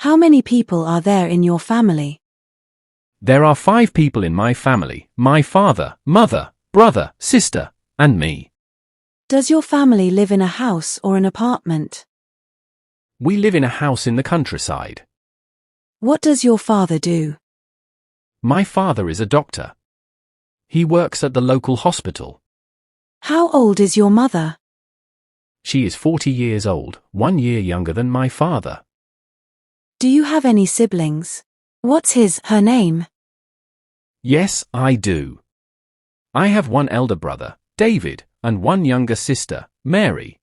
How many people are there in your family? There are 5 people in my family: my father, mother, brother, sister, and me. Does your family live in a house or an apartment? We live in a house in the countryside. What does your father do? My father is a doctor. He works at the local hospital. Her old is your mother? She is 40 years old, 1 year younger than my father. Do you have any siblings? What's her name? Yes, I do. I have 1 elder brother, David, and 1 younger sister, Mary.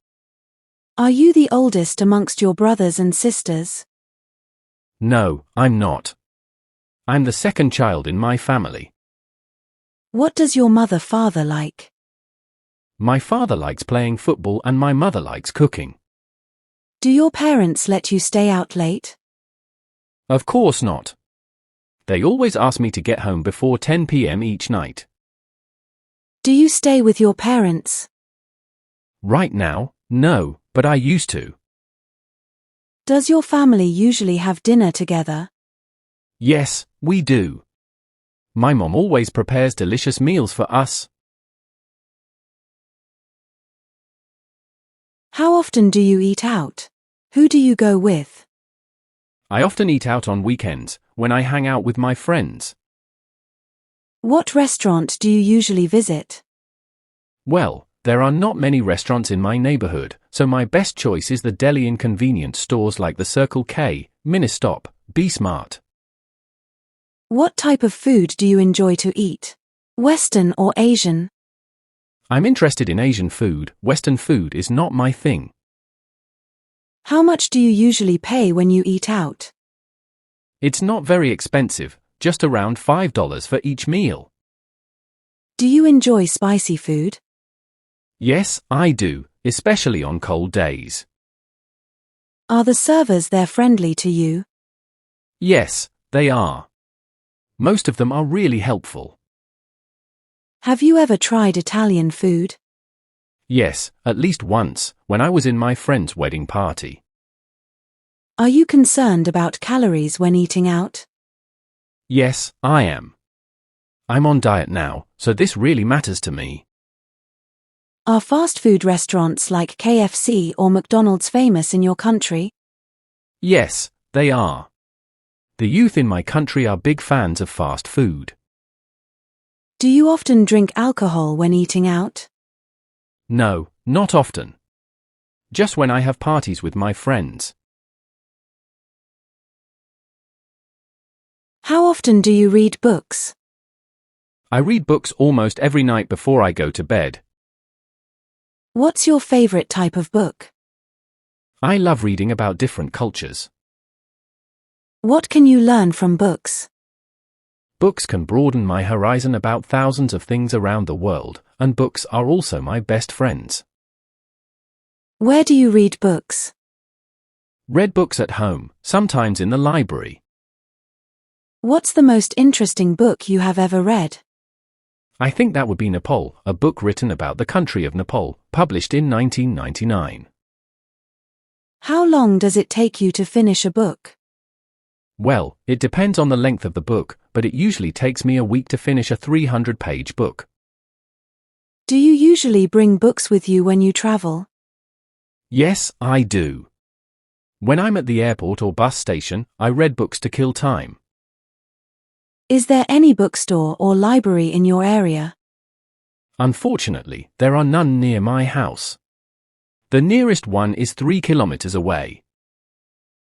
Are you the oldest amongst your brothers and sisters? No, I'm not. I'm the second child in my family. What does your father like? My father likes playing football and my mother likes cooking. Do your parents let you stay out late? Of course not. They always ask me to get home before 10 p.m. each night. Do you stay with your parents? Right now, no, but I used to. Does your family usually have dinner together? Yes, we do. My mom always prepares delicious meals for us. How often do you eat out? Who do you go with? I often eat out on weekends, when I hang out with my friends. What restaurant do you usually visit? Well, there are not many restaurants in my neighborhood, so my best choice is the deli and convenience stores like the Circle K, Ministop, B-Smart. What type of food do you enjoy to eat? Western or Asian? I'm interested in Asian food. Western food is not my thing. How much do you usually pay when you eat out? It's not very expensive, just around $5 for each meal. Do you enjoy spicy food? Yes, I do, especially on cold days. Are the servers there friendly to you? Yes, they are. Most of them are really helpful. Have you ever tried Italian food? Yes, at least once, when I was in my friend's wedding party. Are you concerned about calories when eating out? Yes, I am. I'm on diet now, so this really matters to me. Are fast food restaurants like KFC or McDonald's famous in your country? Yes, they are. The youth in my country are big fans of fast food. Do you often drink alcohol when eating out? No, not often. Just when I have parties with my friends. How often do you read books? I read books almost every night before I go to bed. What's your favorite type of book? I love reading about different cultures. What can you learn from books? Books can broaden my horizon about thousands of things around the world, and books are also my best friends. Where do you read books? Read books at home, sometimes in the library. What's the most interesting book you have ever read? I think that would be Nepal, a book written about the country of Nepal, published in 1999. How long does it take you to finish a book? Well, it depends on the length of the book, but it usually takes me a week to finish a 300-page book. Do you usually bring books with you when you travel? Yes, I do. When I'm at the airport or bus station, I read books to kill time. Is there any bookstore or library in your area? Unfortunately, there are none near my house. The nearest one is 3 kilometers away.